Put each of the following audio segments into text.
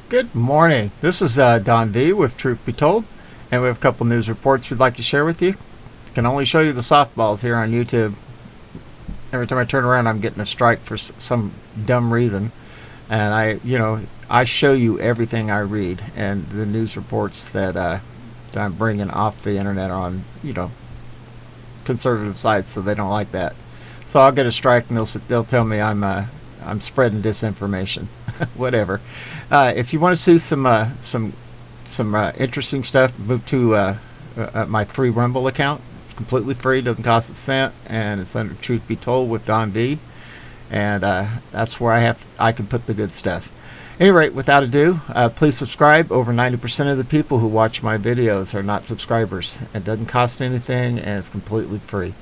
Good morning. This is Don V with Truth Be Told, and we have a couple news reports we'd like to share with you. Can only show you the softballs here on YouTube. Every time I turn around, I'm getting a strike for some dumb reason, and I show you everything I read and the news reports that I'm bringing off the internet on conservative sites, so they don't like that. So I'll get a strike, and they'll tell me I'm spreading disinformation. Whatever. If you want to see some interesting stuff, move to my free Rumble account. It's completely free, doesn't cost a cent, and it's under Truth Be Told with Don V. And that's where I can put the good stuff. At any rate, without ado, please subscribe. Over 90% of the people who watch my videos are not subscribers. It doesn't cost anything, and it's completely free.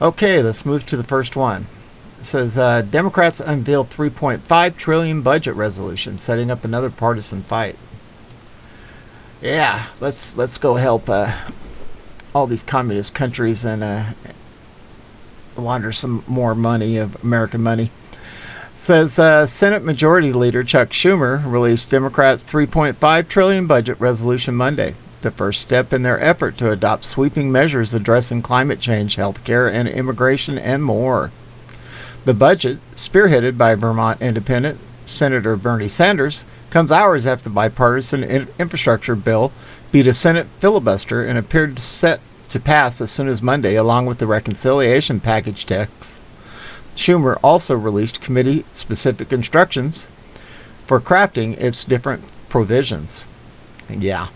Okay, let's move to the first one. It says Democrats unveiled $3.5 trillion budget resolution, setting up another partisan fight. Yeah, let's go help all these communist countries and launder some more money of American money. It says Senate Majority Leader Chuck Schumer released Democrats' $3.5 trillion budget resolution Monday, the first step in their effort to adopt sweeping measures addressing climate change, healthcare, and immigration, and more. The budget, spearheaded by Vermont Independent Senator Bernie Sanders, comes hours after the bipartisan infrastructure bill beat a Senate filibuster and appeared set to pass as soon as Monday, along with the reconciliation package text. Schumer also released committee-specific instructions for crafting its different provisions. Yeah.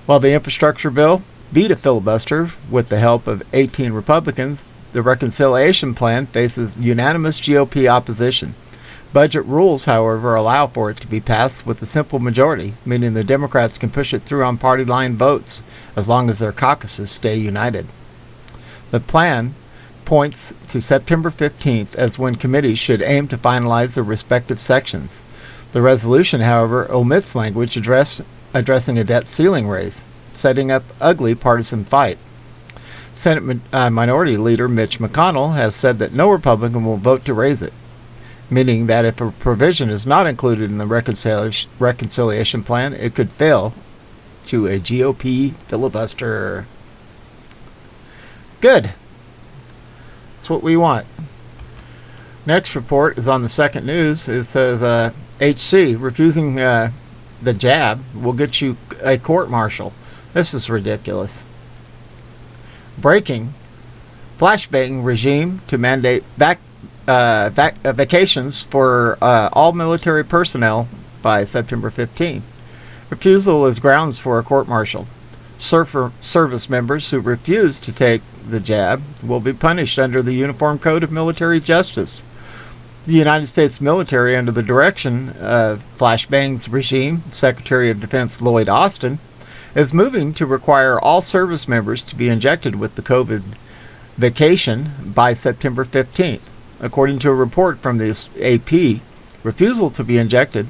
While the infrastructure bill beat a filibuster with the help of 18 Republicans, the reconciliation plan faces unanimous GOP opposition. Budget rules, however, allow for it to be passed with a simple majority, meaning the Democrats can push it through on party line votes as long as their caucuses stay united. The plan points to September 15th as when committees should aim to finalize their respective sections. The resolution, however, omits language addressing a debt ceiling raise, setting up ugly partisan fight. Senate Minority Leader Mitch McConnell has said that no Republican will vote to raise it, meaning that if a provision is not included in the reconciliation plan, it could fail to a GOP filibuster. Good. That's what we want. Next report is on the second news. It says HC refusing the jab will get you a court-martial. This is ridiculous. Breaking. Flashbang regime to mandate vacations for all military personnel by September 15. Refusal is grounds for a court-martial. Service members who refuse to take the jab will be punished under the Uniform Code of Military Justice. The United States military, under the direction of Flashbang's regime, Secretary of Defense Lloyd Austin, is moving to require all service members to be injected with the COVID vacation by September 15th. According to a report from the AP, refusal to be injected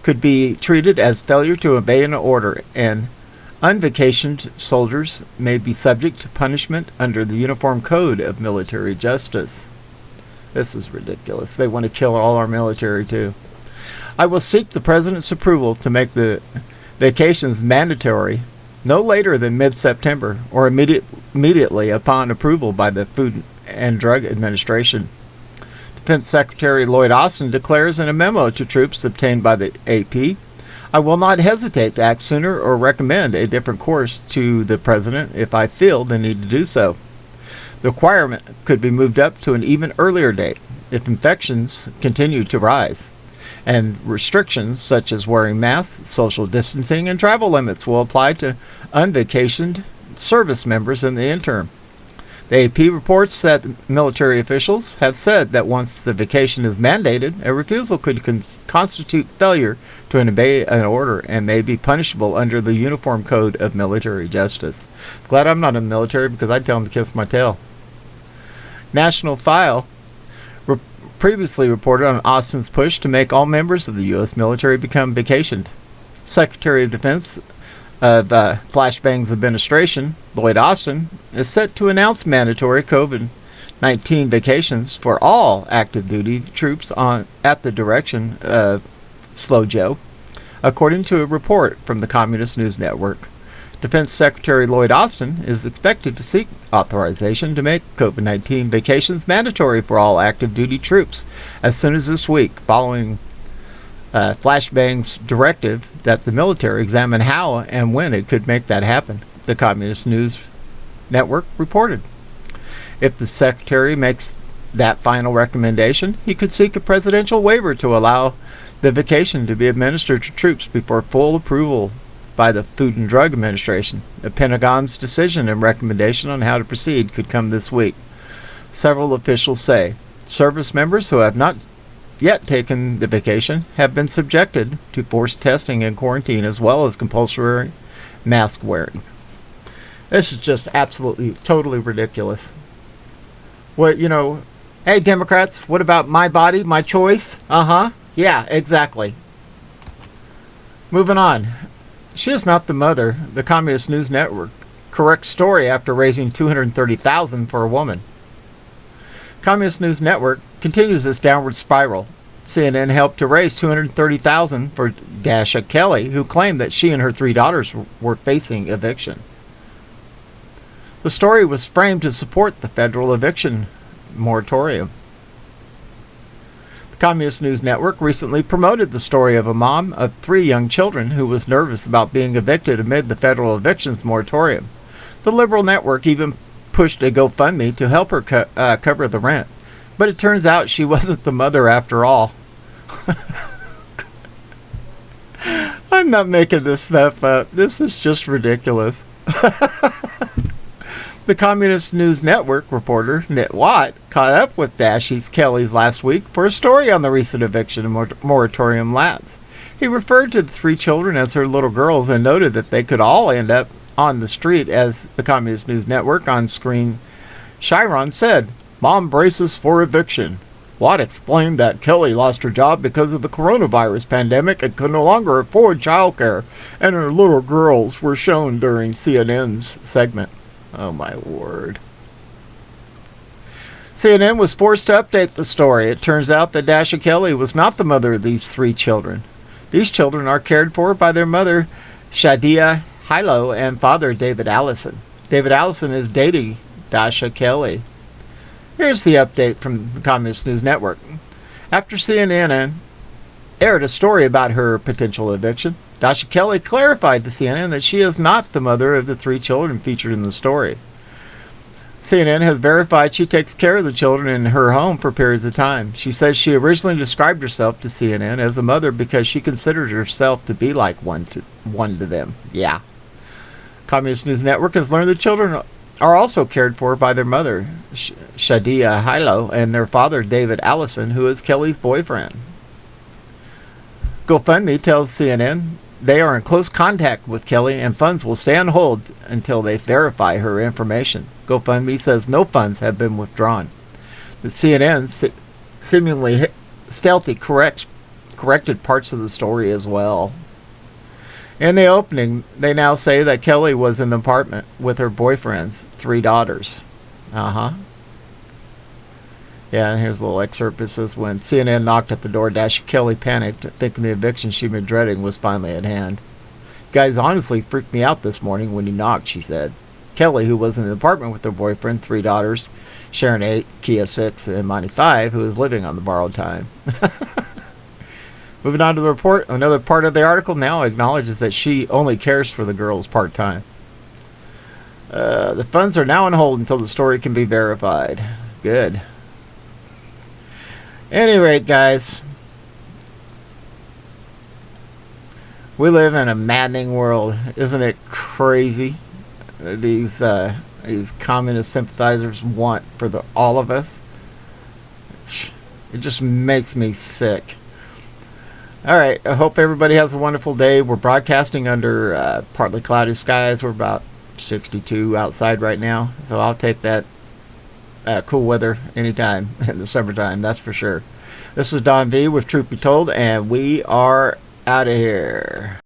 could be treated as failure to obey an order, and unvacationed soldiers may be subject to punishment under the Uniform Code of Military Justice. This is ridiculous. They want to kill all our military, too. I will seek the President's approval to make the vacations mandatory no later than mid-September or immediately upon approval by the Food and Drug Administration. Defense Secretary Lloyd Austin declares in a memo to troops obtained by the AP, I will not hesitate to act sooner or recommend a different course to the President if I feel the need to do so. The requirement could be moved up to an even earlier date if infections continue to rise, and restrictions such as wearing masks, social distancing, and travel limits will apply to unvacationed service members in the interim. The AP reports that military officials have said that once the vacation is mandated, a refusal could constitute failure to obey an order and may be punishable under the Uniform Code of Military Justice. Glad I'm not in the military, because I'd tell them to kiss my tail. National File previously reported on Austin's push to make all members of the U.S. military become vacationed. Secretary of Defense of Flashbang's administration, Lloyd Austin, is set to announce mandatory COVID-19 vacations for all active duty troops at the direction of Slow Joe, according to a report from the Communist News Network. Defense Secretary Lloyd Austin is expected to seek authorization to make COVID-19 vacations mandatory for all active duty troops as soon as this week, following Flashbang's directive that the military examine how and when it could make that happen, the Communist News Network reported. If the Secretary makes that final recommendation, he could seek a presidential waiver to allow the vacation to be administered to troops before full approval by the Food and Drug Administration. The Pentagon's decision and recommendation on how to proceed could come this week. Several officials say service members who have not yet taken the vacation have been subjected to forced testing and quarantine as well as compulsory mask wearing. This is just absolutely, totally ridiculous. What, hey Democrats, what about my body, my choice? Yeah, exactly. Moving on. She is not the mother. The Communist News Network corrects story after raising $230,000 for a woman. Communist News Network continues its downward spiral. CNN helped to raise $230,000 for Dasha Kelly, who claimed that she and her 3 daughters were facing eviction. The story was framed to support the federal eviction moratorium. Communist News Network recently promoted the story of a mom of 3 young children who was nervous about being evicted amid the federal evictions moratorium. The liberal network even pushed a GoFundMe to help her cover the rent. But it turns out she wasn't the mother after all. I'm not making this stuff up. This is just ridiculous. The Communist News Network reporter, Nit Watt, caught up with Dashi's Kelly's last week for a story on the recent eviction moratorium lapse. He referred to the 3 children as her little girls and noted that they could all end up on the street, as the Communist News Network on-screen Chiron said, "Mom braces for eviction." Watt explained that Kelly lost her job because of the coronavirus pandemic and could no longer afford childcare, and her little girls were shown during CNN's segment. Oh my word. CNN was forced to update the story. It turns out that Dasha Kelly was not the mother of these 3 children. These children are cared for by their mother, Shadia Hilo, and father, David Allison. David Allison is dating Dasha Kelly. Here's the update from the Communist News Network. After CNN aired a story about her potential eviction, Dasha Kelly clarified to CNN that she is not the mother of the 3 children featured in the story. CNN has verified she takes care of the children in her home for periods of time. She says she originally described herself to CNN as a mother because she considered herself to be like one to them. Yeah. Communist News Network has learned the children are also cared for by their mother, Shadia Hilo, and their father, David Allison, who is Kelly's boyfriend. GoFundMe tells CNN they are in close contact with Kelly and funds will stay on hold until they verify her information. GoFundMe says no funds have been withdrawn. The CNN seemingly stealthy corrected parts of the story as well. In the opening, they now say that Kelly was in the apartment with her boyfriend's 3 daughters. Yeah, and here's a little excerpt. It says, when CNN knocked at the door, Dasha Kelly panicked, thinking the eviction she'd been dreading was finally at hand. "You guys honestly freaked me out this morning when you knocked," she said. Kelly, who was in the apartment with her boyfriend, 3 daughters, Sharon 8, Kia 6, and Monty 5, who is living on the borrowed time. Moving on to the report, another part of the article now acknowledges that she only cares for the girls part-time. The funds are now on hold until the story can be verified. Good. Any rate, guys, we live in a maddening world. Isn't it crazy? These communist sympathizers want for all of us. It just makes me sick. All right, I hope everybody has a wonderful day. We're broadcasting under partly cloudy skies. We're about 62 outside right now, so I'll take that cool weather anytime in the summertime, that's for sure. This is Don V with Truth Be Told, and we are out of here.